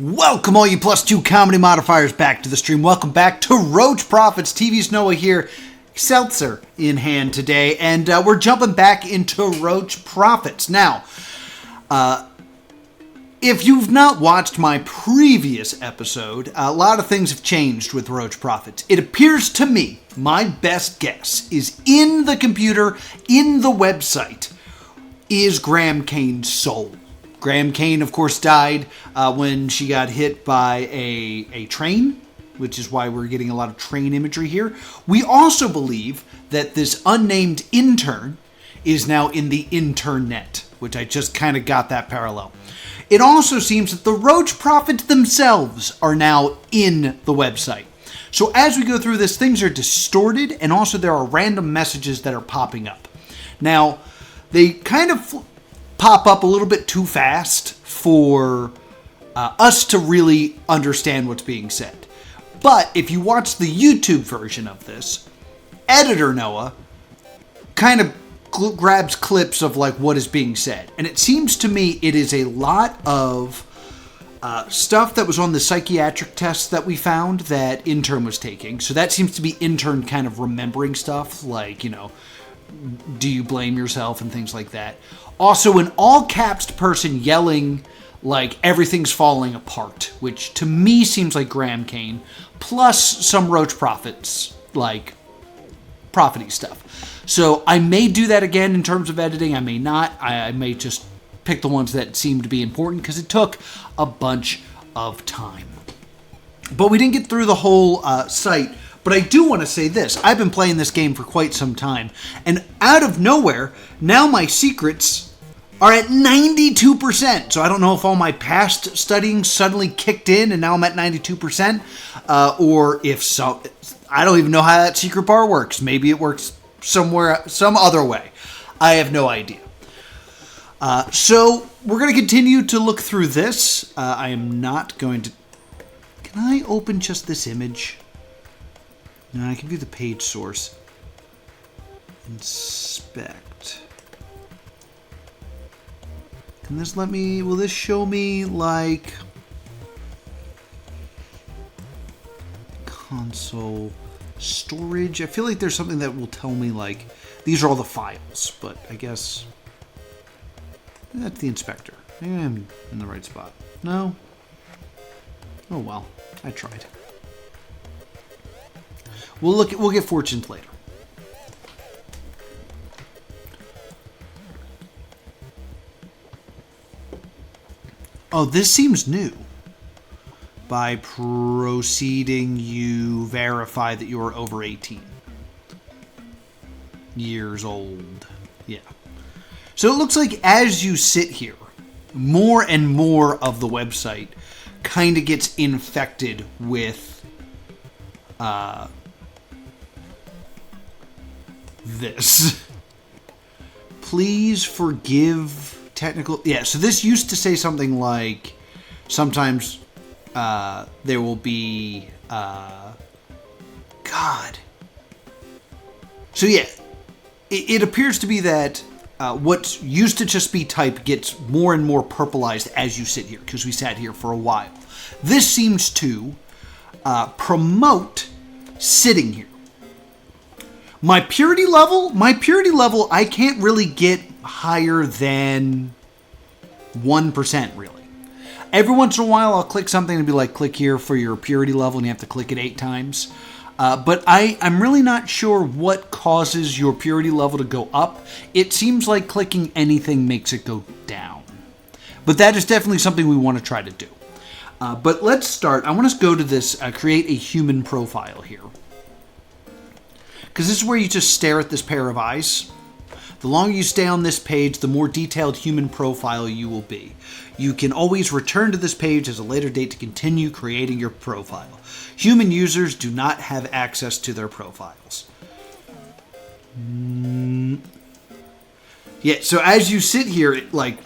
Welcome all you +2 comedy modifiers back to the stream. Welcome back to Roach Prophets. TV's Noah here, seltzer in hand today, and we're jumping back into Roach Prophets. Now, if you've not watched my previous episode, a lot of things have changed with Roach Prophets. It appears to me, my best guess, is in the computer, in the website, is Graham Cane's soul. Graham Cane, of course, died when she got hit by a train, which is why we're getting a lot of train imagery here. We also believe that this unnamed intern is now in the internet, which I just kind of got that parallel. It also seems that the Roach Prophets themselves are now in the website. So as we go through this, things are distorted, and also there are random messages that are popping up. Now, they kind of pop up a little bit too fast for us to really understand what's being said. But if you watch the YouTube version of this, editor Noah kind of grabs clips of like what is being said. And it seems to me it is a lot of stuff that was on the psychiatric test that we found that intern was taking. So that seems to be intern kind of remembering stuff like, you know, do you blame yourself and things like that. Also, an all-caps person yelling like everything's falling apart, which to me seems like Graham Cane, plus some Roach Prophets, like prophet-y stuff. So I may do that again in terms of editing. I may not. I may just pick the ones that seem to be important because it took a bunch of time. But we didn't get through the whole site. But I do want to say this. I've been playing this game for quite some time. And out of nowhere, now my secrets are at 92%. So I don't know if all my past studying suddenly kicked in and now I'm at 92%. Or if so, I don't even know how that secret bar works. Maybe it works somewhere, some other way. I have no idea. So we're going to continue to look through this. I am not going to... Can I open just this image? No, I can view the page source. Inspect. Can this let me, will this show me like console storage? I feel like there's something that will tell me like, these are all the files, but I guess that's the inspector. Maybe I'm in the right spot. No? Oh well, I tried. We'll get fortunes later. Oh, this seems new. By proceeding, you verify that you are over 18 years old. Yeah. So it looks like as you sit here, more and more of the website kind of gets infected with this. Please forgive technical... Yeah, so this used to say something like, sometimes there will be... God. So yeah, it appears to be that what used to just be type gets more and more purpleized as you sit here, because we sat here for a while. This seems to promote sitting here. My purity level, I can't really get higher than 1%, really. Every once in a while, I'll click something and be like, click here for your purity level, and you have to click it 8 times. But I'm really not sure what causes your purity level to go up. It seems like clicking anything makes it go down. But that is definitely something we want to try to do. But let's start. I want us to go to this, create a human profile here. Because this is where you just stare at this pair of eyes. The longer you stay on this page, the more detailed human profile you will be. You can always return to this page as a later date to continue creating your profile. Human users do not have access to their profiles. Yeah, so as you sit here, like,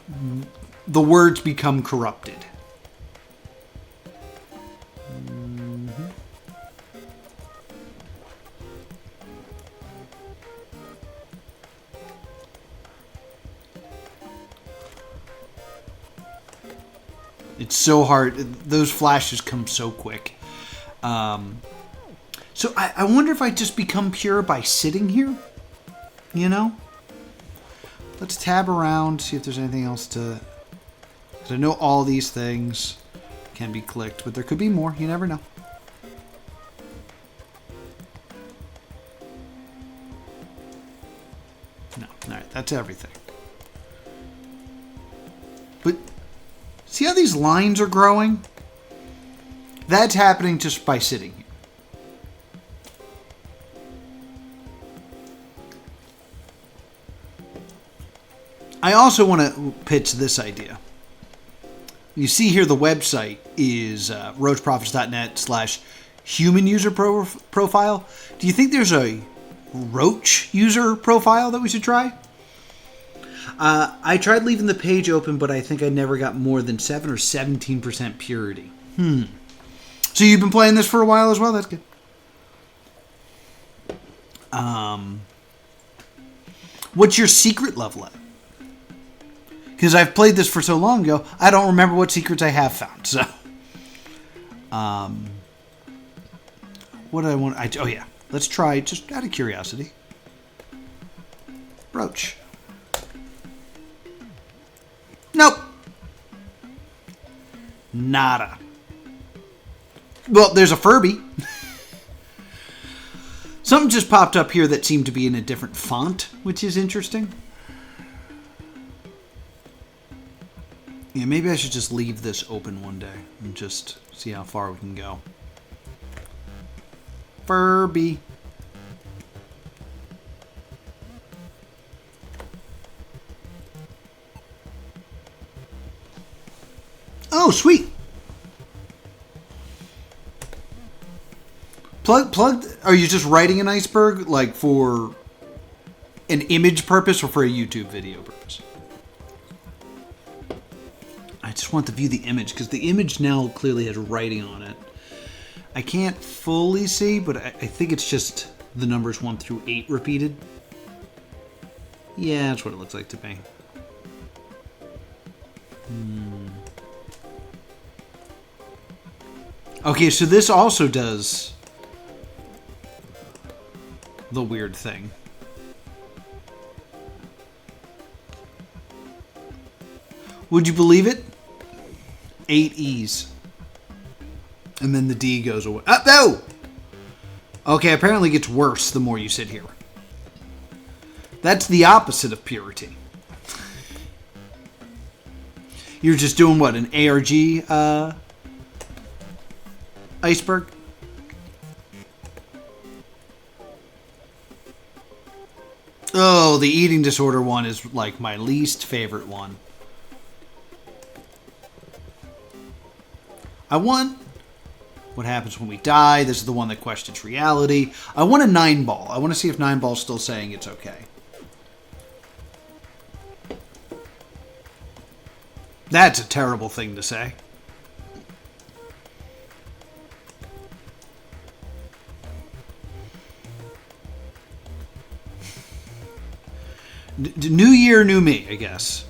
the words become corrupted. It's so hard. Those flashes come so quick. So I wonder if I just become pure by sitting here? You know? Let's tab around, see if there's anything else to... Because I know all these things can be clicked, but there could be more. You never know. No. Alright, that's everything. But see how these lines are growing? That's happening just by sitting here. I also want to pitch this idea. You see here the website is roachprophets.net/human user profile. Do you think there's a roach user profile that we should try? I tried leaving the page open, but I think I never got more than 7 or 17% purity. So you've been playing this for a while as well? That's good. What's your secret level at? Because I've played this for so long ago, I don't remember what secrets I have found. So, what do I want? Oh yeah, let's try just out of curiosity. Roach. Nope. Nada. Well, there's a Furby. Something just popped up here that seemed to be in a different font, which is interesting. Yeah, maybe I should just leave this open one day and just see how far we can go. Furby. Oh, sweet. Plug. Are you just writing an iceberg, like for an image purpose or for a YouTube video purpose? I just want to view the image because the image now clearly has writing on it. I can't fully see, but I think it's just the numbers 1 through 8 repeated. Yeah, that's what it looks like to me. Okay, so this also does the weird thing. Would you believe it? 8 E's. And then the D goes away. No! Okay, apparently it gets worse the more you sit here. That's the opposite of purity. You're just doing what? An ARG iceberg? Oh, the eating disorder one is like my least favorite one. I want what happens when we die. This is the one that questions reality. I want a 9-ball. I want to see if 9-ball's still saying it's okay. That's a terrible thing to say. New year, new me, I guess.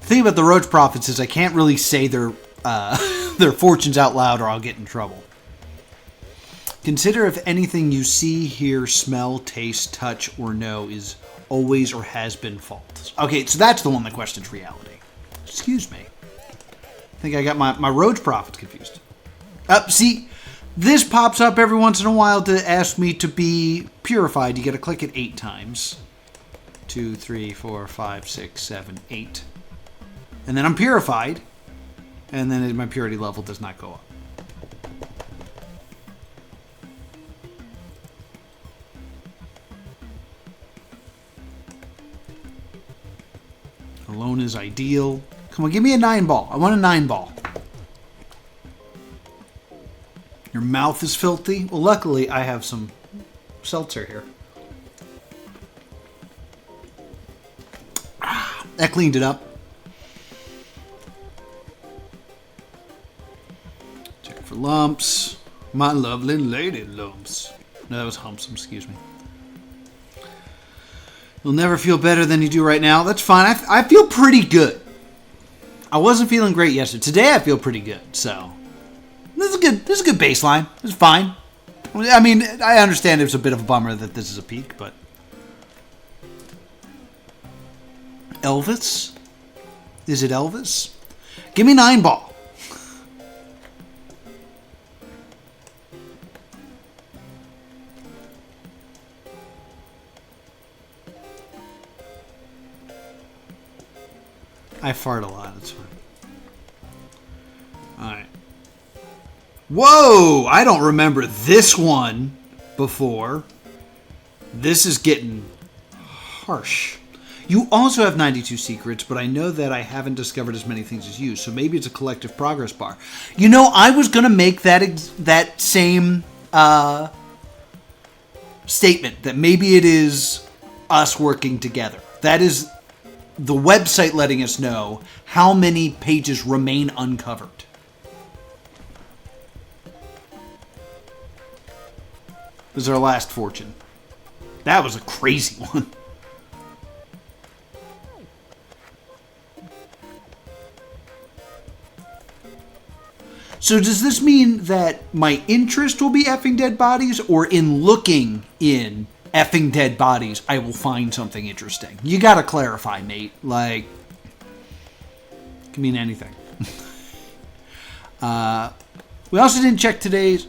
The thing about the Roach Prophets is I can't really say their fortunes out loud or I'll get in trouble. Consider if anything you see, hear, smell, taste, touch, or know is always or has been false. Okay, so that's the one that questions reality. Excuse me. I think I got my Roach Prophets confused. See, this pops up every once in a while to ask me to be purified. You got to click it 8 times. 2, 3, 4, 5, 6, 7, 8. And then I'm purified. And then my purity level does not go up. Alone is ideal. Come on, give me a 9-ball. I want a 9-ball. Your mouth is filthy. Well, luckily, I have some seltzer here. That cleaned it up. Check for lumps. My lovely lady lumps. No, that was humps. Excuse me. You'll never feel better than you do right now. That's fine. I feel pretty good. I wasn't feeling great yesterday. Today I feel pretty good, so this is good. This is a good baseline. It's fine. I mean, I understand it's a bit of a bummer that this is a peak, but Elvis? Is it Elvis? Give me 9 ball. I fart a lot. It's fine. All right. Whoa! I don't remember this one before. This is getting harsh. You also have 92 secrets, but I know that I haven't discovered as many things as you, so maybe it's a collective progress bar. You know, I was going to make that same statement, that maybe it is us working together. That is the website letting us know how many pages remain uncovered. This is our last fortune. That was a crazy one. So does this mean that my interest will be effing dead bodies, or in looking in effing dead bodies, I will find something interesting? You gotta clarify, mate. Like, it can mean anything. We also didn't check today's.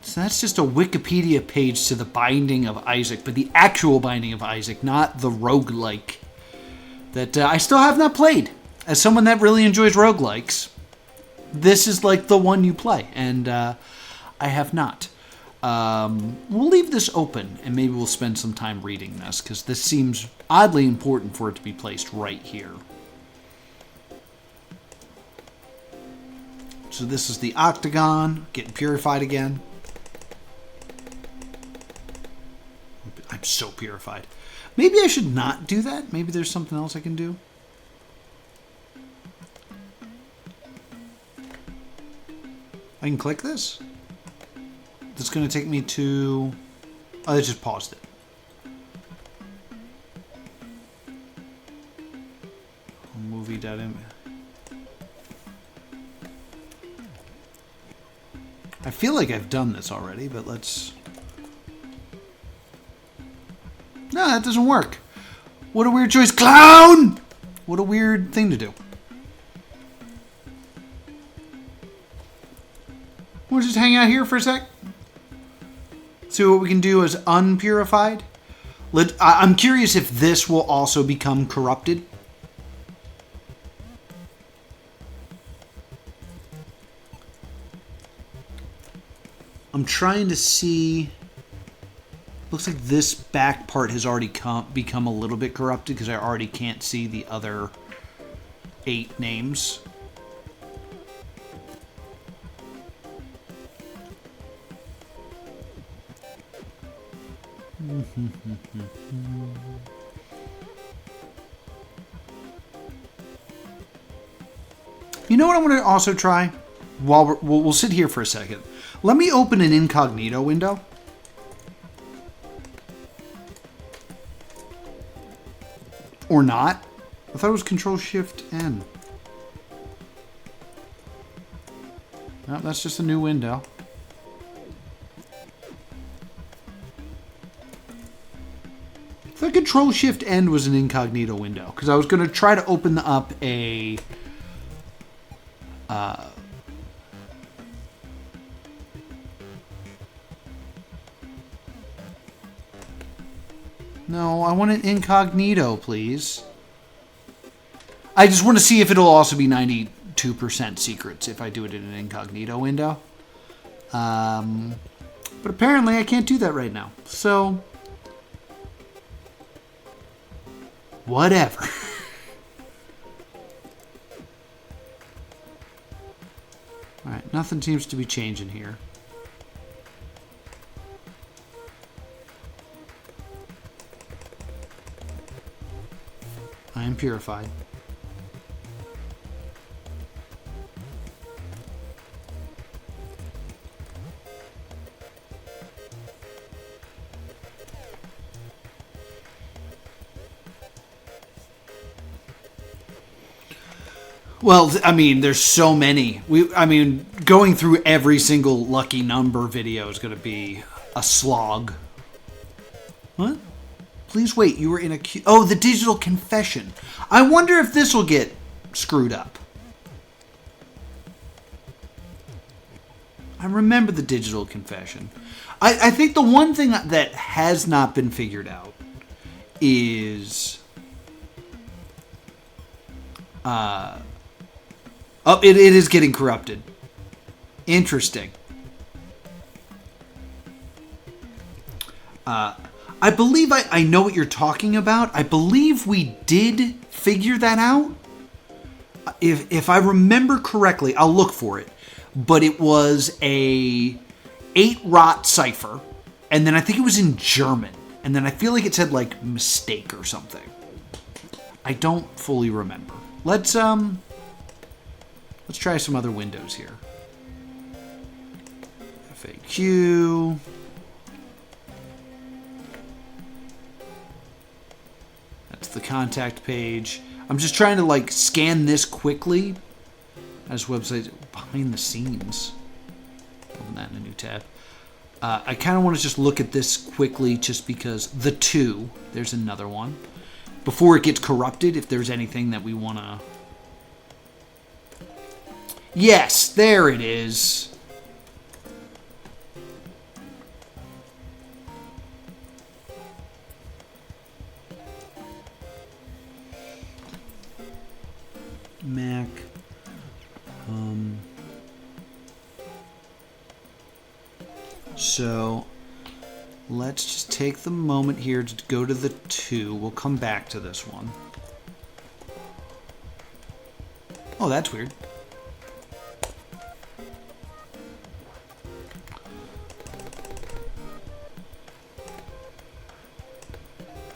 So that's just a Wikipedia page to the Binding of Isaac, but the actual Binding of Isaac, not the roguelike that I still have not played. As someone that really enjoys roguelikes, this is like the one you play, and I have not. We'll leave this open, and maybe we'll spend some time reading this, because this seems oddly important for it to be placed right here. So this is the octagon, getting purified again. I'm so purified. Maybe I should not do that. Maybe there's something else I can do. I can click this. That's going to take me to... Oh, I just paused it. Movie.im. I feel like I've done this already, but let's... No, that doesn't work. What a weird choice. Clown! What a weird thing to do. We'll just hang out here for a sec. See what we can do as unpurified. I'm curious if this will also become corrupted. I'm trying to see... Looks like this back part has already become a little bit corrupted because I already can't see the other 8 names. You know what I want to also try? While we'll sit here for a second. Let me open an incognito window. Or not. I thought it was Control-Shift-N. No, that's just a new window. I thought Control-Shift-N was an incognito window. Because I was going to try to open up a... No, I want an incognito, please. I just want to see if it'll also be 92% secrets if I do it in an incognito window. But apparently I can't do that right now. So, whatever. Alright, nothing seems to be changing here. I am purified. Well, I mean, there's so many. Going through every single lucky number video is going to be a slog. What? Please wait, you were in a queue. Oh, the digital confession. I wonder if this will get screwed up. I remember the digital confession. I think the one thing that has not been figured out is... it is getting corrupted. Interesting. I believe I know what you're talking about. I believe we did figure that out. If I remember correctly, I'll look for it. But it was a 8-rot cipher. And then I think it was in German. And then I feel like it said like mistake or something. I don't fully remember. Let's try some other windows here. FAQ. That's the contact page. I'm just trying to like scan this quickly. As websites behind the scenes. Open that in a new tab. I kind of want to just look at this quickly just because the 2, there's another one. Before it gets corrupted, if there's anything that we want to... Yes, there it is. Mac. So let's just take the moment here to go to the 2. We'll come back to this one. Oh, that's weird.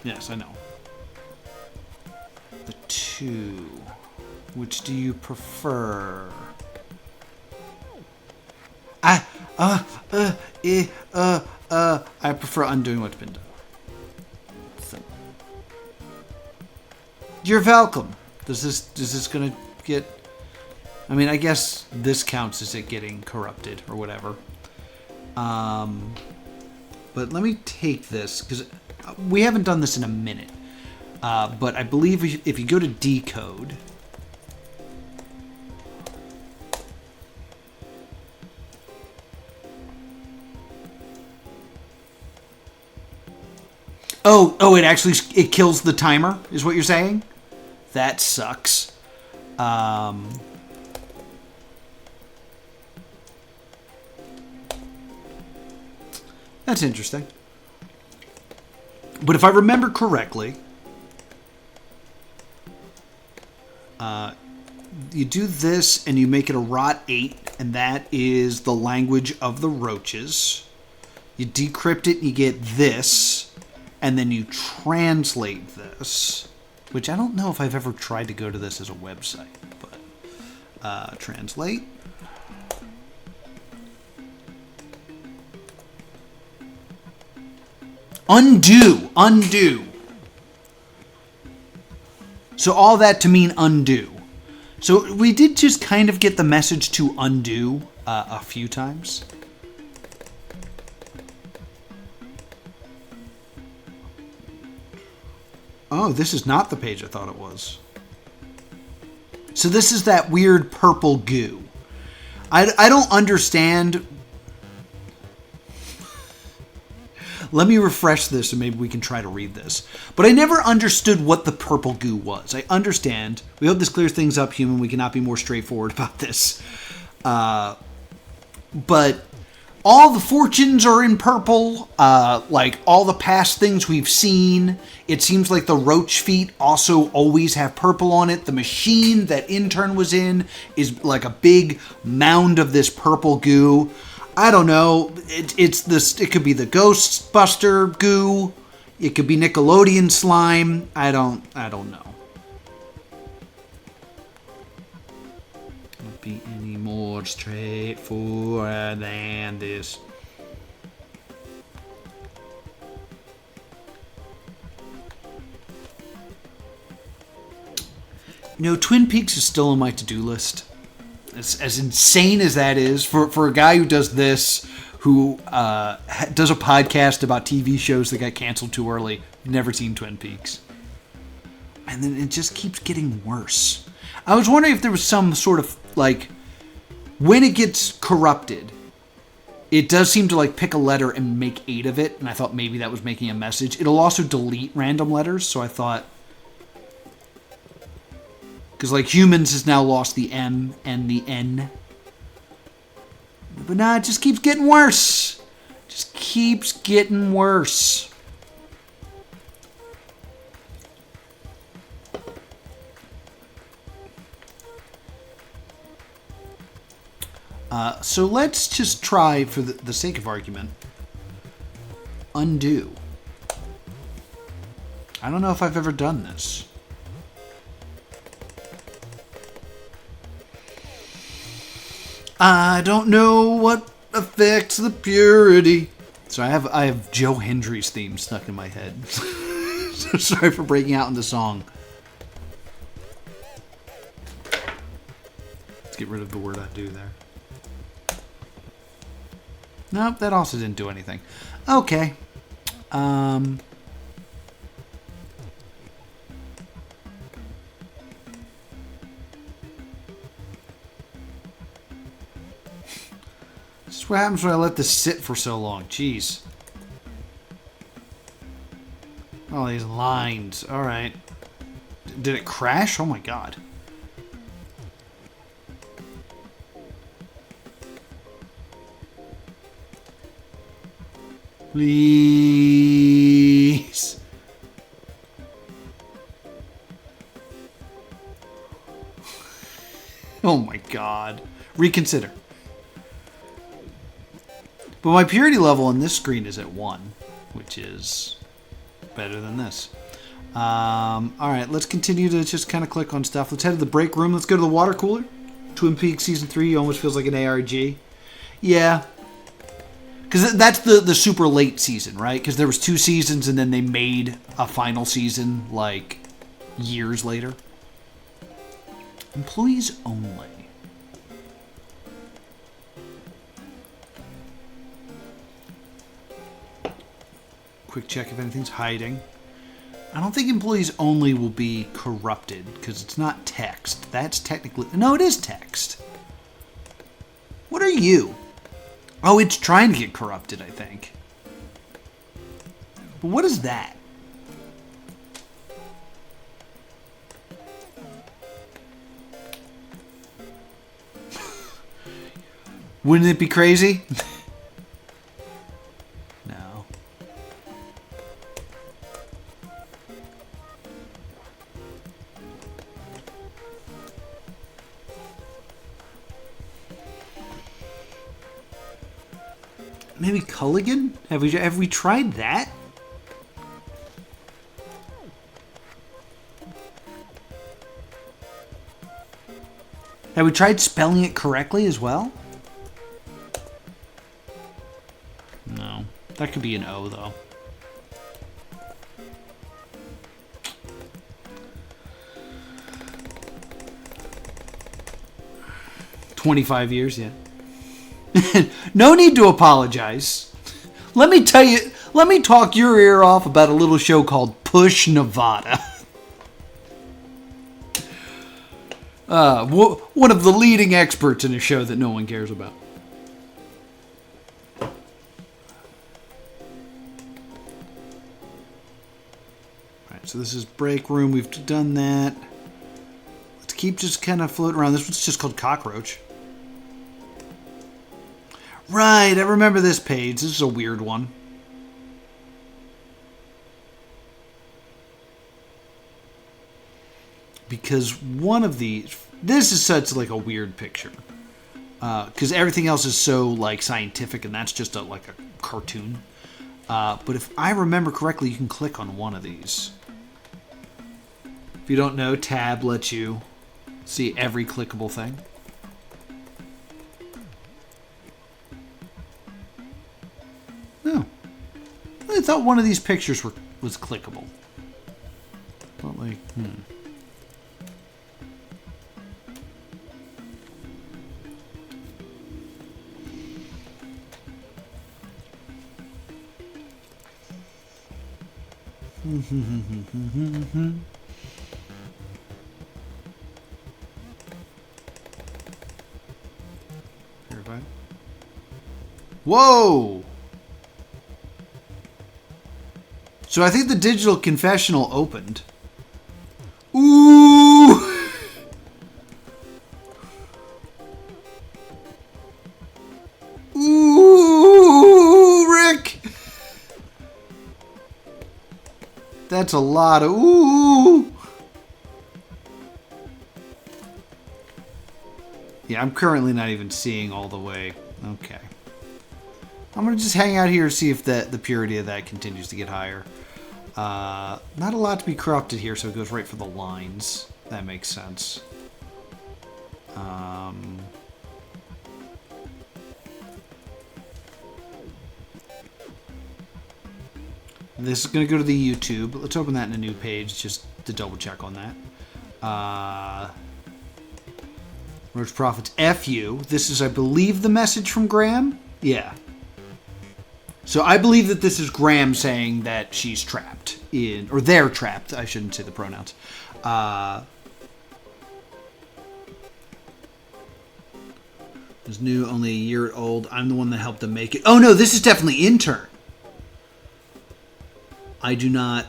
Yes, I know. The 2. Which do you prefer? I prefer undoing what's been done. So. You're welcome. Is this gonna get... I mean, I guess this counts as it getting corrupted or whatever. But let me take this, because we haven't done this in a minute. But I believe if you go to decode... Oh, it kills the timer, is what you're saying? That sucks. That's interesting. But if I remember correctly, you do this and you make it a rot 8, and that is the language of the roaches. You decrypt it and you get this. And then you translate this, which I don't know if I've ever tried to go to this as a website, but translate. Undo. So all that to mean undo. So we did just kind of get the message to undo a few times. Oh, this is not the page I thought it was. So this is that weird purple goo. I don't understand. Let me refresh this and maybe we can try to read this. But I never understood what the purple goo was. I understand. We hope this clears things up, human. We cannot be more straightforward about this. But all the fortunes are in purple, like all the past things we've seen. It seems like the roach feet also always have purple on it. The machine that intern was in is like a big mound of this purple goo. I don't know. It's this. It could be the Ghostbuster goo. It could be Nickelodeon slime. I don't know. Can't be any more straightforward than this. Twin Peaks is still on my to-do list. As insane as that is, for a guy who does this, who does a podcast about TV shows that got canceled too early, never seen Twin Peaks. And then it just keeps getting worse. I was wondering if there was some sort of, like, when it gets corrupted, it does seem to, like, pick a letter and make 8 of it, and I thought maybe that was making a message. It'll also delete random letters, so I thought... Because, like, humans has now lost the M and the N. But nah, it just keeps getting worse. Just keeps getting worse. So let's just try, for the sake of argument, undo. I don't know if I've ever done this. I don't know what affects the purity. So I have Joe Hendry's theme stuck in my head. So sorry for breaking out into song. Let's get rid of the word undo there. Nope, that also didn't do anything. Okay. This is what happens when I let this sit for so long. Jeez. Oh, these lines. Alright. Did it crash? Oh my god. Please. Oh my god. Reconsider. But my purity level on this screen is at 1, which is better than this. Alright, let's continue to just kind of click on stuff. Let's head to the break room. Let's go to the water cooler. Twin Peaks Season 3 almost feels like an ARG. Yeah. Because that's the super late season, right? Because there was 2 seasons and then they made a final season, like, years later. Employees only. Quick check if anything's hiding. I don't think employees only will be corrupted, because it's not text. That's technically... No, it is text. What are you? Oh, it's trying to get corrupted, I think. But what is that? Wouldn't it be crazy? No. Maybe Culligan? Have we tried that? Have we tried spelling it correctly as well? No. That could be an O, though. $25 yeah. No need to apologize. Let me tell you, let me talk your ear off about a little show called Push Nevada. One of the leading experts in a show that no one cares about. Alright, so this is break room. We've done that. Let's keep just kind of floating around. This one's just called Cockroach. Right, I remember this page. This is a weird one. Because one of these... This is such like a weird picture. Because everything else is so like scientific and that's just like a cartoon. But if I remember correctly, you can click on one of these. If you don't know, tab lets you see every clickable thing. No. I thought one of these pictures was clickable. But like, Verified. Whoa! So I think the digital confessional opened. Ooh! Ooh, Rick! That's a lot of ooh! Yeah, I'm currently not even seeing all the way. Okay. I'm going to just hang out here and see if the purity of that continues to get higher. Not a lot to be corrupted here, so it goes right for the lines. That makes sense. This is going to go to the YouTube. Let's open that in a new page just to double check on that. Roach Prophets, F you. This is, I believe, the message from Graham? Yeah. So I believe that this is Graham saying that she's trapped in, or they're trapped. I shouldn't say the pronouns. It's new, only a year old. I'm the one that helped them make it. Oh no, this is definitely intern. I'm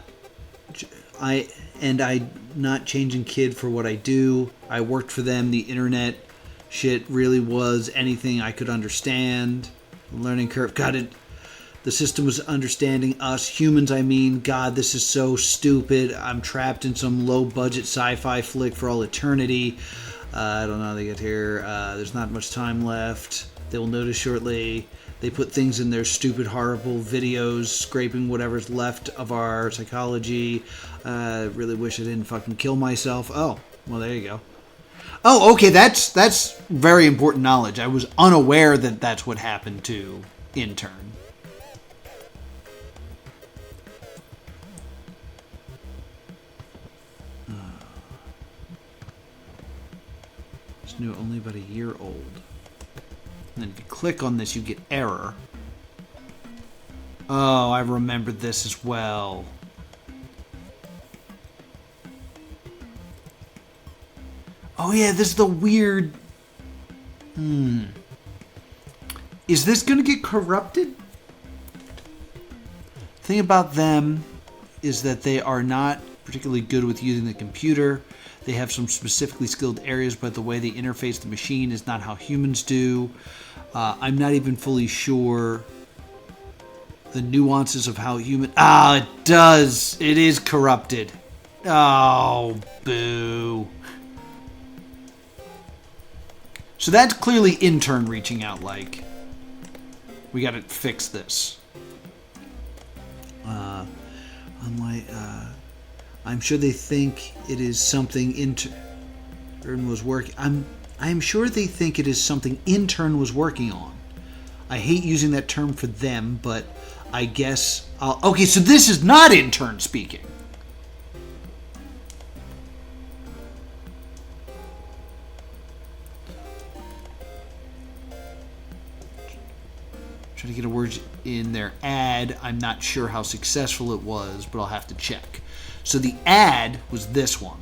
not changing kid for what I do. I worked for them. The internet shit really was anything I could understand. Learning curve. Got it. The system was understanding us humans. I mean, God, this is so stupid. I'm trapped in some low-budget sci-fi flick for all eternity. I don't know how they get here. There's not much time left. They will notice shortly. They put things in their stupid, horrible videos, scraping whatever's left of our psychology. Really wish I didn't fucking kill myself. Oh, well, there you go. Oh, okay, that's very important knowledge. I was unaware that that's what happened to intern. It's new, only about a year old. And then if you click on this, you get error. Oh, I remembered this as well. Oh yeah, this is the weird... Is this going to get corrupted? The thing about them is that they are not particularly good with using the computer. They have some specifically skilled areas, but the way they interface the machine is not how humans do. I'm not even fully sure the nuances of how human... Ah, it does! It is corrupted. Oh, boo. So that's clearly intern reaching out like, we gotta fix this. I'm sure they think it is something intern was working. I'm sure they think it is something intern was working on. I hate using that term for them, but I guess okay, so this is not intern speaking. Try to get a word in their ad. I'm not sure how successful it was, but I'll have to check. So the ad was this one.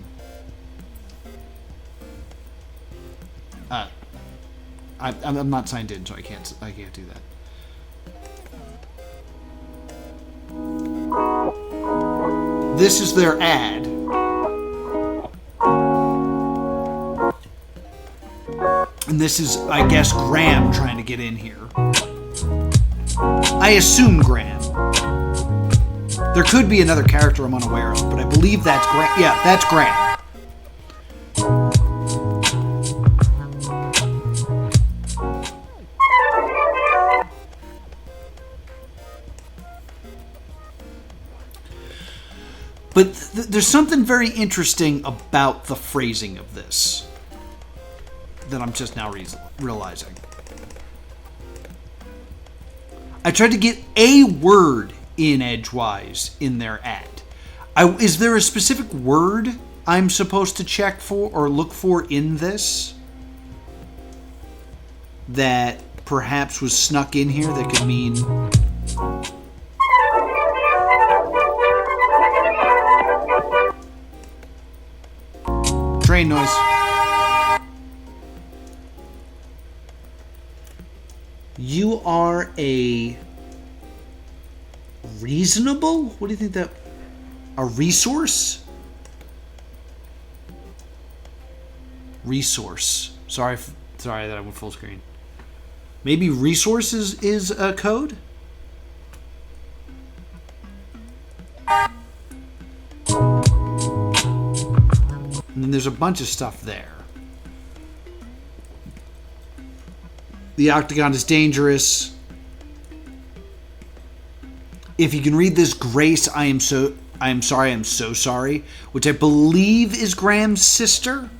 I'm not signed in, so I can't do that. This is their ad. And this is, I guess, Graham trying to get in here. I assume Graham. There could be another character I'm unaware of, but I believe that's Graham. Yeah, that's Graham. But there's something very interesting about the phrasing of this that I'm just now realizing. I tried to get a word in edgewise in their ad. Is there a specific word I'm supposed to check for or look for in this that perhaps was snuck in here that could mean... train noise. You are a reasonable? What do you think that... A resource? Resource. Sorry that I went full screen. Maybe resources is a code? And then there's a bunch of stuff there. The octagon is dangerous. If you can read this, Grace, I am sorry, I'm so sorry, which I believe is Graham's sister.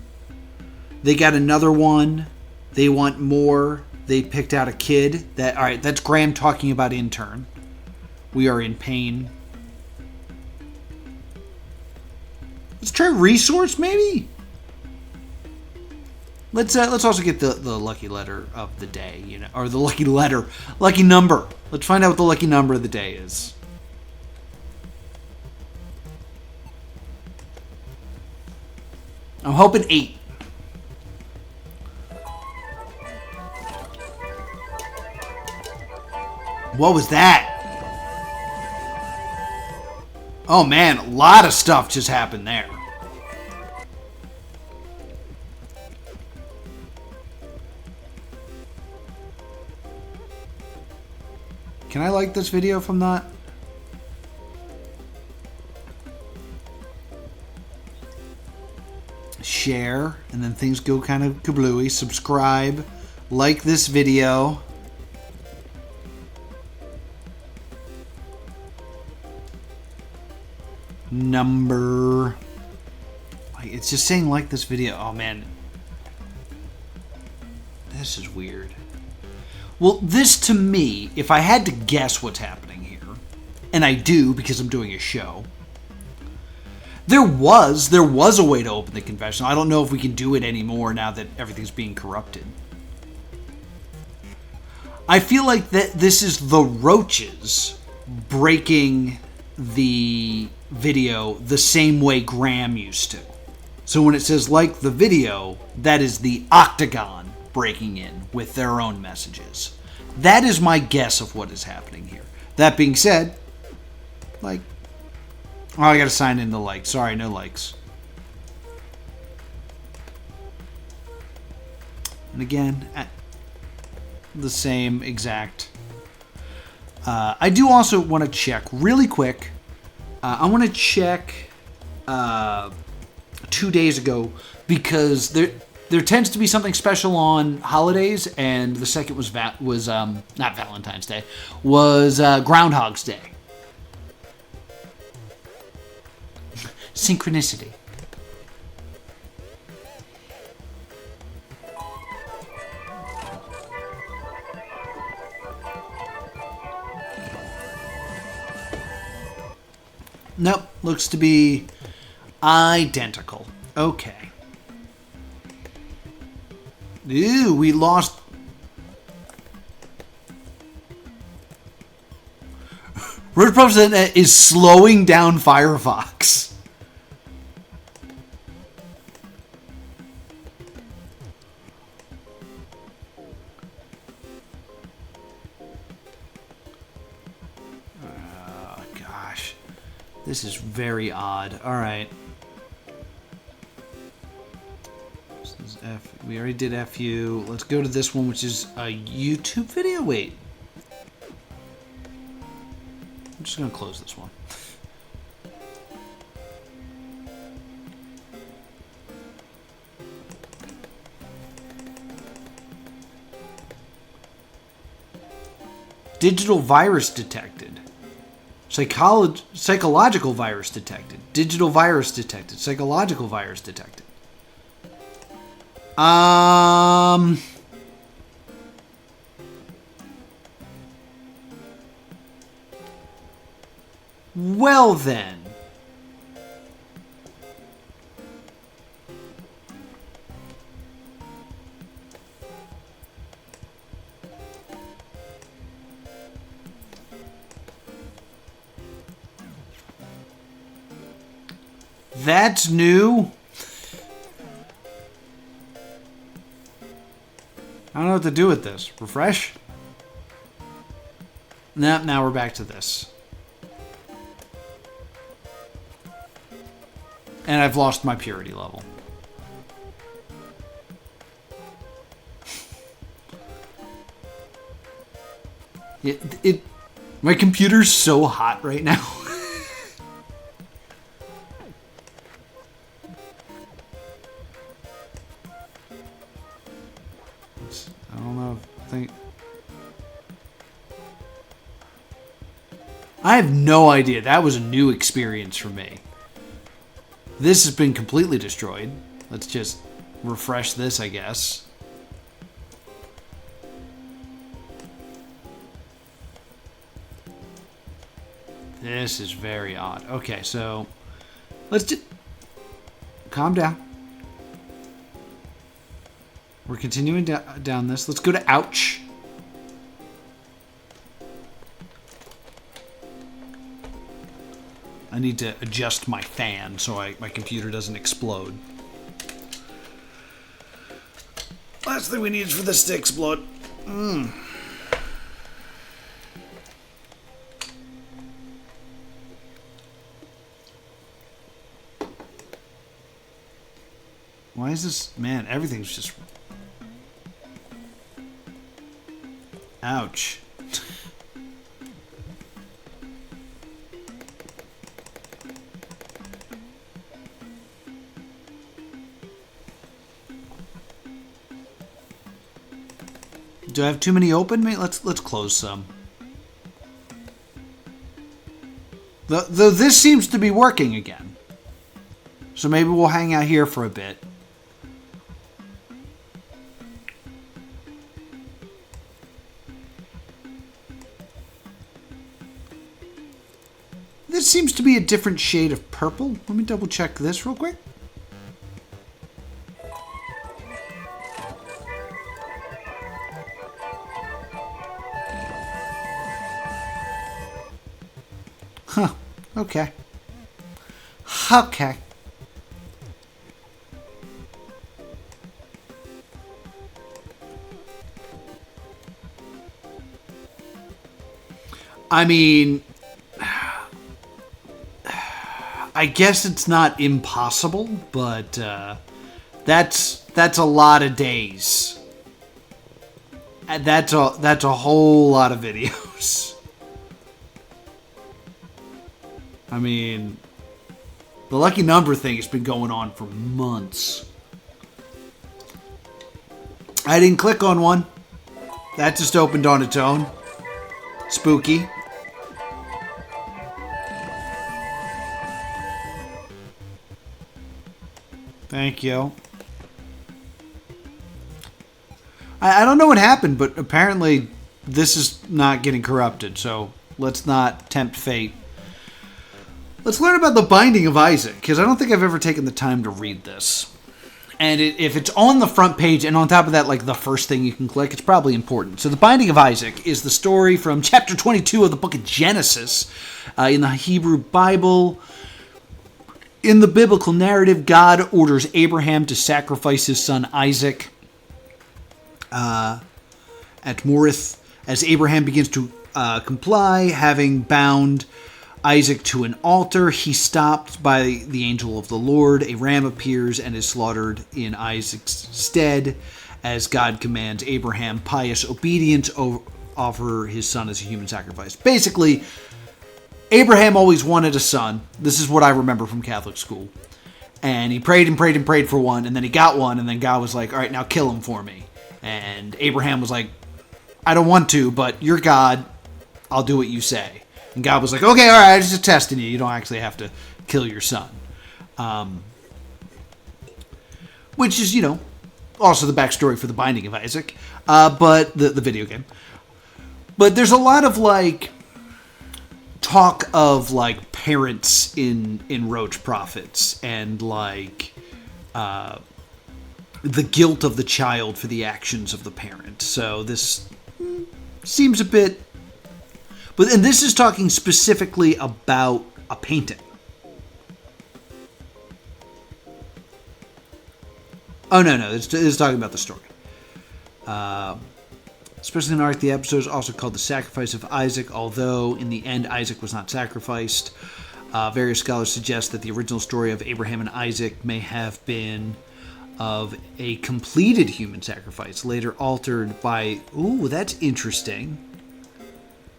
They got another one. They want more. They picked out a kid. All right, that's Graham talking about intern. We are in pain. Let's try resource, maybe? Let's also get the lucky letter of the day, you know, or the lucky number. Let's find out what the lucky number of the day is. I'm hoping 8. What was that? Oh man, a lot of stuff just happened there. Can I like this video from that? Share, and then things go kind of kablooey. Subscribe, like this video. Number. It's just saying like this video. Oh man. This is weird. Well, this to me, if I had to guess what's happening here, and I do because I'm doing a show, there was a way to open the confessional. I don't know if we can do it anymore now that everything's being corrupted. I feel like that this is the Roaches breaking the video the same way Graham used to. So when it says like the video, that is the Octagon breaking in with their own messages. That is my guess of what is happening here. That being said, like, oh, I gotta sign in the like. Sorry, no likes. And again, the same exact. I do also want to check really quick. I want to check 2 days ago because there tends to be something special on holidays, and the second was not Valentine's Day, was Groundhog's Day. Synchronicity. Nope, looks to be identical. Okay. Ew, we lost. Roach Prophets is slowing down Firefox. Oh, gosh. This is very odd. All right. We already did FU. Let's go to this one, which is a YouTube video. Wait. I'm just going to close this one. Digital virus detected. Psychological virus detected. Digital virus detected. Psychological virus detected. Well then. That's new. I don't know what to do with this. Refresh? Now we're back to this. And I've lost my purity level. My computer's so hot right now. I don't know. I have no idea. That was a new experience for me. This has been completely destroyed. Let's just refresh this, I guess. This is very odd. Okay, so let's just calm down. We're continuing down this. Let's go to ouch. I need to adjust my fan so my computer doesn't explode. Last thing we need is for this to explode. Why is this... Man, everything's just... Ouch. Do I have too many open? Let's close some. Though this seems to be working again. So maybe we'll hang out here for a bit. This seems to be a different shade of purple. Let me double check this real quick. Huh. Okay. Okay. I mean, I guess it's not impossible, but that's a lot of days. That's a whole lot of videos. I mean, the lucky number thing has been going on for months. I didn't click on one. That just opened on its own. Spooky. Thank you. I don't know what happened, but apparently this is not getting corrupted, so let's not tempt fate. Let's learn about the Binding of Isaac, because I don't think I've ever taken the time to read this. And if it's on the front page, and on top of that, like the first thing you can click, it's probably important. So the Binding of Isaac is the story from chapter 22 of the book of Genesis in the Hebrew Bible. In the biblical narrative, God orders Abraham to sacrifice his son Isaac at Morith. As Abraham begins to comply, having bound Isaac to an altar, he's stopped by the angel of the Lord. A ram appears and is slaughtered in Isaac's stead. As God commands Abraham pious obedience, offer his son as a human sacrifice. Basically, Abraham always wanted a son. This is what I remember from Catholic school. And he prayed and prayed and prayed for one, and then he got one, and then God was like, all right, now kill him for me. And Abraham was like, I don't want to, but you're God. I'll do what you say. And God was like, okay, all right, I'm just testing you. You don't actually have to kill your son. Which is, also the backstory for the Binding of Isaac. But the video game. But there's a lot of, talk of, parents in Roach Prophets. And, the guilt of the child for the actions of the parent. So this seems a bit... And this is talking specifically about a painting. Oh, no. This is talking about the story. Especially in Ark, the episode is also called the Sacrifice of Isaac, although in the end Isaac was not sacrificed. Various scholars suggest that the original story of Abraham and Isaac may have been of a completed human sacrifice, later altered by, ooh, that's interesting,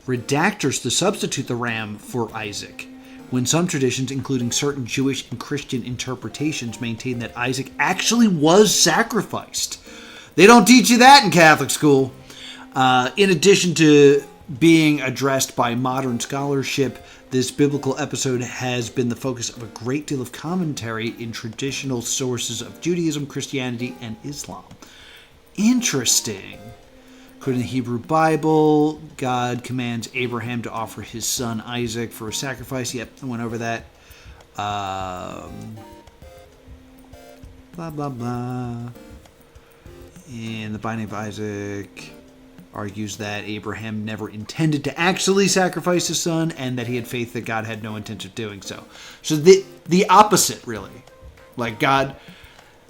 redactors to substitute the ram for Isaac, when some traditions, including certain Jewish and Christian interpretations, maintain that Isaac actually was sacrificed. They don't teach you that in Catholic school. In addition to being addressed by modern scholarship, this biblical episode has been the focus of a great deal of commentary in traditional sources of Judaism, Christianity, and Islam. Interesting. According to the Hebrew Bible, God commands Abraham to offer his son Isaac for a sacrifice. Yep, I went over that. Blah, blah, blah. And the binding of Isaac argues that Abraham never intended to actually sacrifice his son and that he had faith that God had no intention of doing so. So the opposite, really. Like God,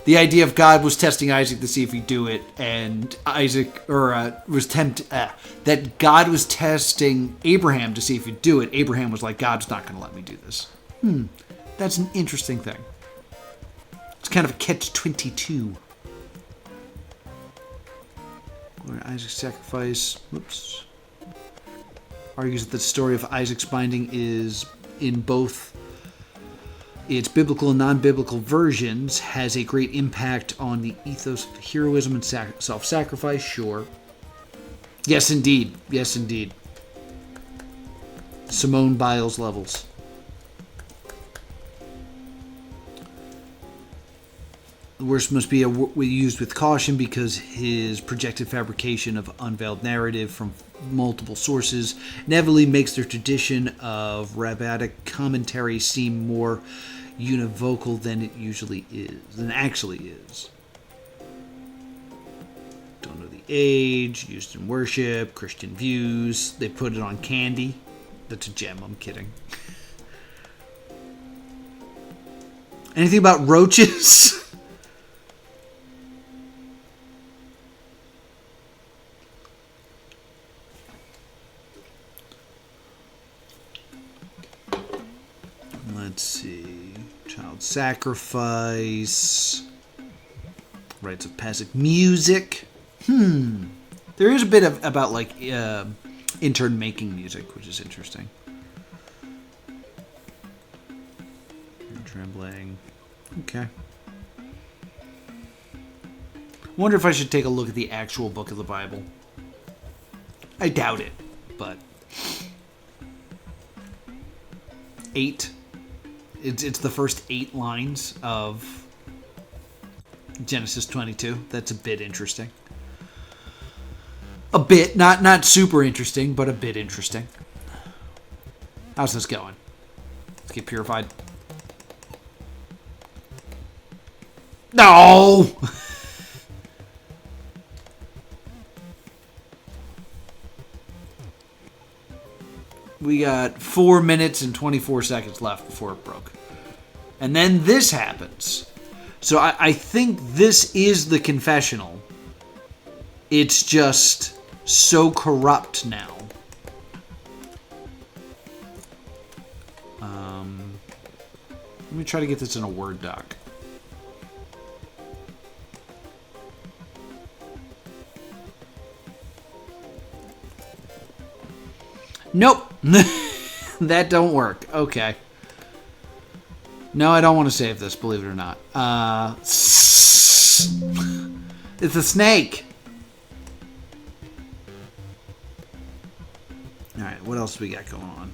the idea of God was testing Isaac to see if he'd do it, and Isaac, that God was testing Abraham to see if he'd do it. Abraham was like, God's not going to let me do this. That's an interesting thing. It's kind of a catch-22. Isaac's sacrifice, argues that the story of Isaac's binding is in both its biblical and non-biblical versions, has a great impact on the ethos of heroism and self-sacrifice. Sure. Yes, indeed. Yes, indeed. Simone Biles levels. The worst must be used with caution because his projected fabrication of unveiled narrative from multiple sources inevitably makes their tradition of rabbinic commentary seem more univocal than it actually is. Don't know the age, used in worship, Christian views. They put it on candy. That's a gem, I'm kidding. Anything about roaches? Let's see. Child sacrifice. Rites of passage. Music. There is a bit about like intern making music, which is interesting. Trembling. Okay. Wonder if I should take a look at the actual book of the Bible. I doubt it, but 8. It's the first 8 lines of Genesis 22. That's a bit interesting. A bit, not super interesting, but a bit interesting. How's this going? Let's get purified. No! We got 4 minutes and 24 seconds left before it broke. And then this happens. So I think this is the confessional. It's just so corrupt now. Let me try to get this in a Word doc. Nope. That don't work. Okay. No, I don't want to save this, believe it or not. It's a snake. Alright, what else do we got going on?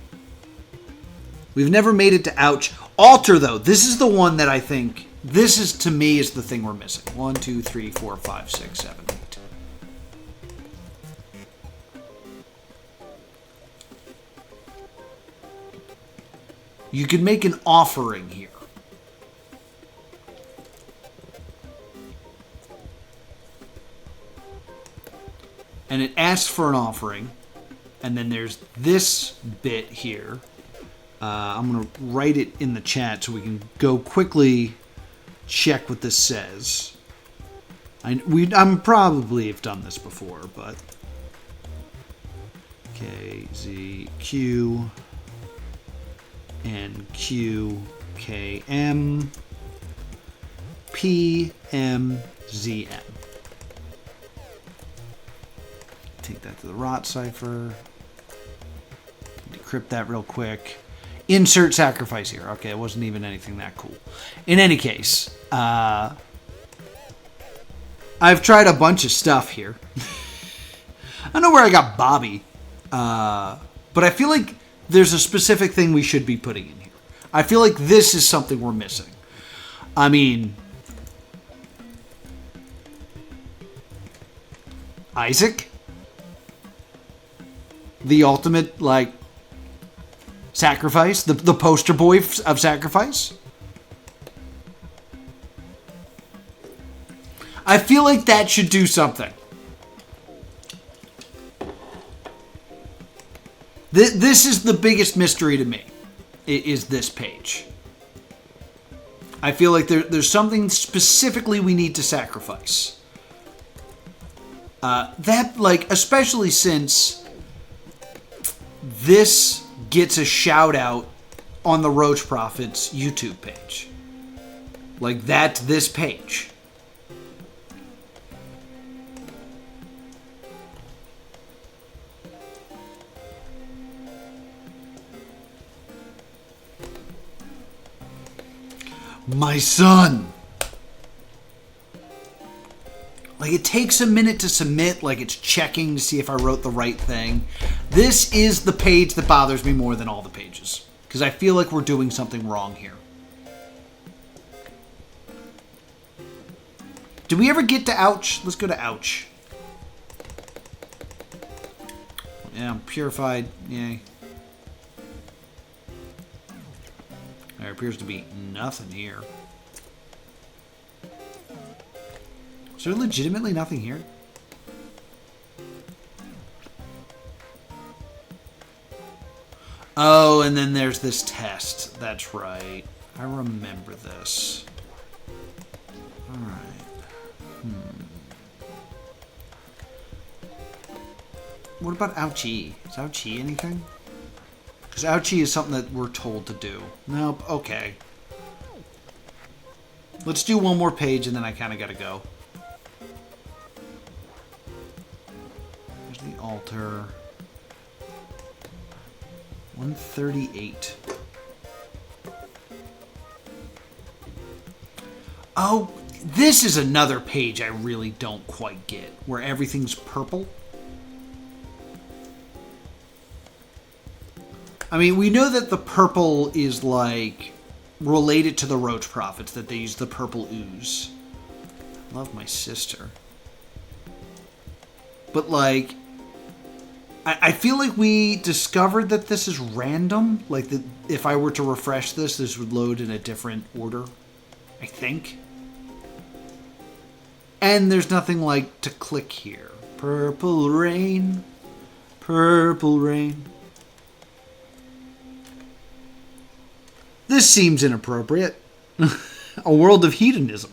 We've never made it to ouch. Altar, though. This is the one that I think, this is, to me, is the thing we're missing. 1, 2, 3, 4, 5, 6, 7, 8. You could make an offering here. And it asks for an offering. And then there's this bit here. I'm going to write it in the chat so we can go quickly check what this says. I'm probably have done this before, but K, Z, Q, N, Q, K, M, P, M, Z, M. Take that to the rot cipher. Decrypt that real quick. Insert sacrifice here. Okay, it wasn't even anything that cool. In any case, I've tried a bunch of stuff here. I don't know where I got Bobby, but I feel like there's a specific thing we should be putting in here. I feel like this is something we're missing. I mean, Isaac? The ultimate, like, sacrifice? The poster boy of sacrifice? I feel like that should do something. This is the biggest mystery to me, is this page. I feel like there's something specifically we need to sacrifice. That, like, especially since this gets a shout out on the Roach Prophets YouTube page. Like, that's this page. My son. Like, it takes a minute to submit, like it's checking to see if I wrote the right thing. This is the page that bothers me more than all the pages, because I feel like we're doing something wrong here. Did we ever get to ouch? Let's go to ouch. Yeah, purified. Yay. There appears to be nothing here. Is there legitimately nothing here? Oh, and then there's this test. That's right. I remember this. Alright. What about ouchie? Is ouchie anything? Because ouchie is something that we're told to do. Nope. Okay. Let's do one more page and then I kind of got to go. There's the altar. 138. Oh, this is another page I really don't quite get, where everything's purple. I mean, we know that the purple is, like, related to the Roach Prophets, that they use the purple ooze. Love my sister. But, like, I feel like we discovered that this is random. Like, that if I were to refresh this, this would load in a different order. I think. And there's nothing, like, to click here. Purple rain. Purple rain. This seems inappropriate. A world of hedonism.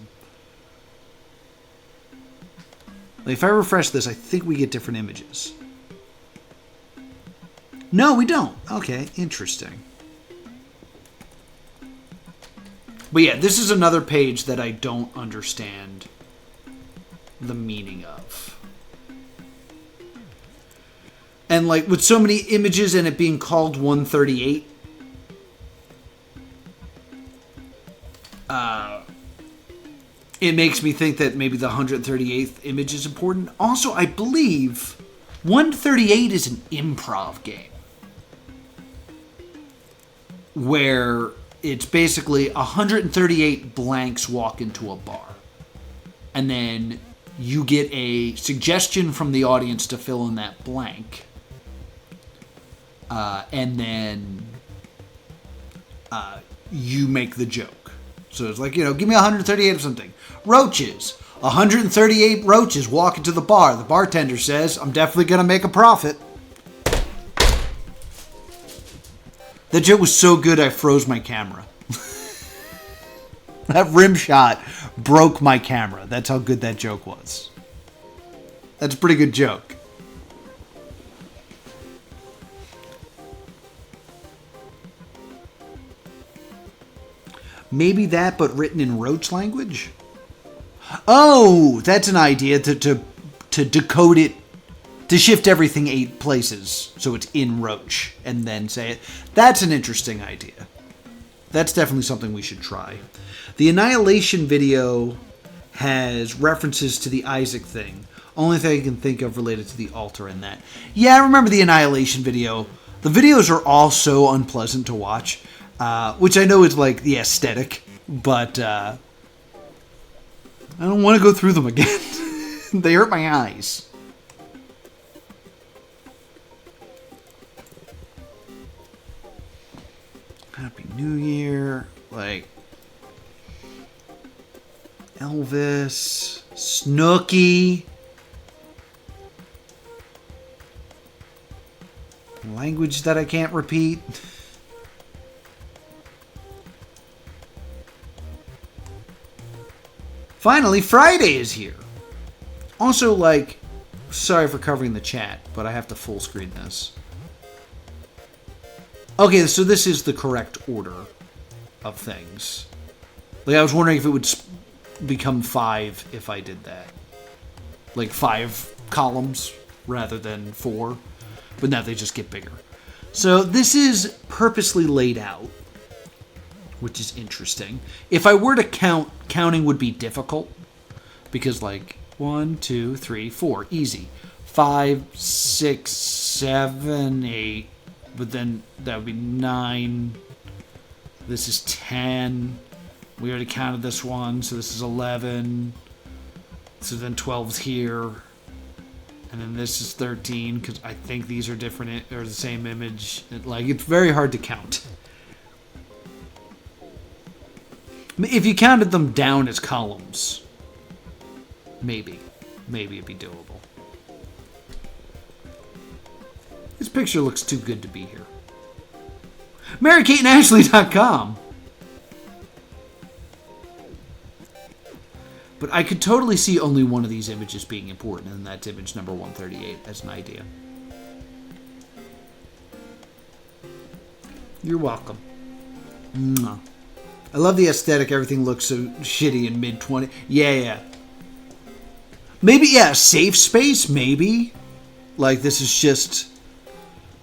Like, if I refresh this, I think we get different images. No, we don't. Okay, interesting. But yeah, this is another page that I don't understand the meaning of. And, like, with so many images and it being called 138, it makes me think that maybe the 138th image is important. Also, I believe 138 is an improv game where it's basically 138 blanks walk into a bar. And then you get a suggestion from the audience to fill in that blank. And then you make the joke. So it's like, you know, give me 138 of something. Roaches. 138 roaches walk into the bar. The bartender says, I'm definitely going to make a profit. That joke was so good I froze my camera. That rim shot broke my camera. That's how good that joke was. That's a pretty good joke. Maybe that, but written in Roach language? Oh, that's an idea to decode it, to shift everything 8 places so it's in Roach and then say it. That's an interesting idea. That's definitely something we should try. The Annihilation video has references to the Isaac thing. Only thing I can think of related to the altar in that. Yeah, I remember the Annihilation video. The videos are all so unpleasant to watch, which I know is like the aesthetic, but I don't want to go through them again. They hurt my eyes. Happy New Year. Like Elvis. Snooki. Language that I can't repeat. Finally, Friday is here. Also, like, sorry for covering the chat, but I have to full screen this. Okay, so this is the correct order of things. Like, I was wondering if it would become 5 if I did that. Like 5 columns rather than 4. But now they just get bigger. So this is purposely laid out, which is interesting. If I were to count, counting would be difficult. Because like 1, 2, 3, 4, easy. 5, 6, 7, 8. But then that would be 9. This is 10. We already counted this one, so this is 11. So then 12's here. And then this is 13, because I think these are different, or the same image. Like, it's very hard to count. If you counted them down as columns, maybe it'd be doable. This picture looks too good to be here. MaryKateandAshley.com. But I could totally see only one of these images being important, and that's image number 138 as an idea. You're welcome. Mwah. I love the aesthetic. Everything looks so shitty in mid-20. Yeah. Maybe, yeah, a safe space, maybe. Like, this is just...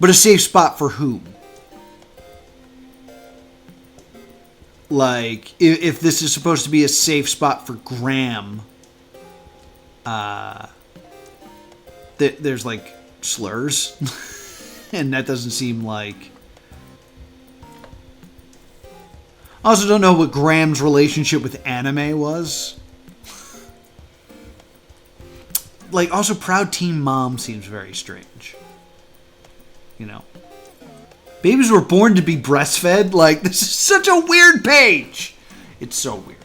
But a safe spot for whom? Like, if this is supposed to be a safe spot for Graham, there's, like, slurs. And that doesn't seem like... I also don't know what Graham's relationship with anime was. Like, also, Proud Teen Mom seems very strange. You know? Babies were born to be breastfed. Like, this is such a weird page. It's so weird.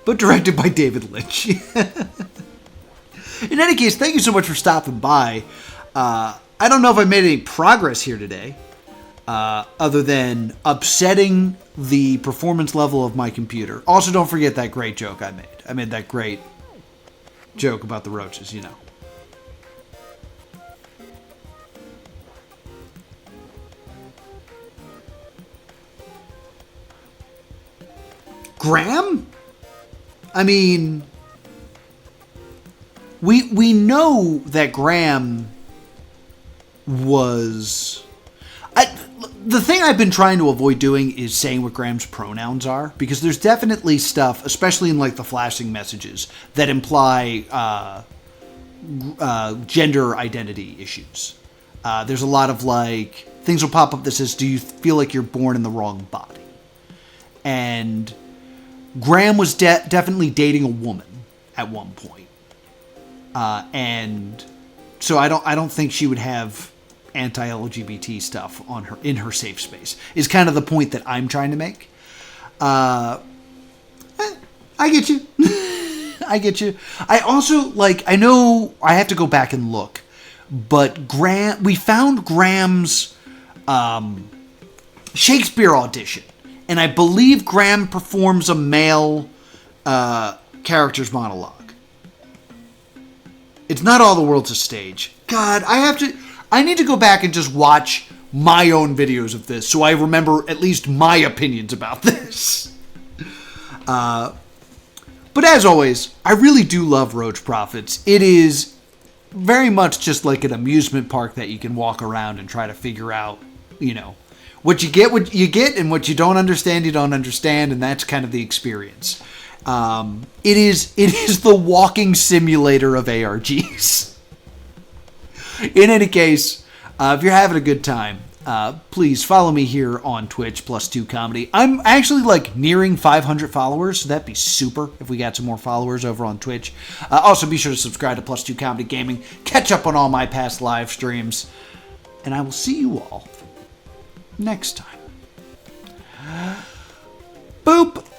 But directed by David Lynch. In any case, thank you so much for stopping by. I don't know if I made any progress here today. Other than upsetting the performance level of my computer. Also, don't forget that great joke I made. I made that great joke about the roaches, you know. Graham? I mean, we know that Graham was... the thing I've been trying to avoid doing is saying what Graham's pronouns are, because there's definitely stuff, especially in like the flashing messages, that imply gender identity issues. There's a lot of like, things will pop up that says, do you feel like you're born in the wrong body? And... Graham was definitely dating a woman at one point, and so I don't think she would have anti-LGBT stuff on her in her safe space. Is kind of the point that I'm trying to make. I get you. I get you. I also like. I know I have to go back and look, but we found Graham's Shakespeare audition. And I believe Graham performs a male character's monologue. It's not All the World's a Stage. God, I need to go back and just watch my own videos of this so I remember at least my opinions about this. But as always, I really do love Roach Prophets. It is very much just like an amusement park that you can walk around and try to figure out, what you get, and what you don't understand, and that's kind of the experience. It is the walking simulator of ARGs. In any case, if you're having a good time, please follow me here on Twitch, +2 Comedy. I'm actually nearing 500 followers, so that'd be super if we got some more followers over on Twitch. Also, be sure to subscribe to +2 Comedy Gaming, catch up on all my past live streams, and I will see you all next time.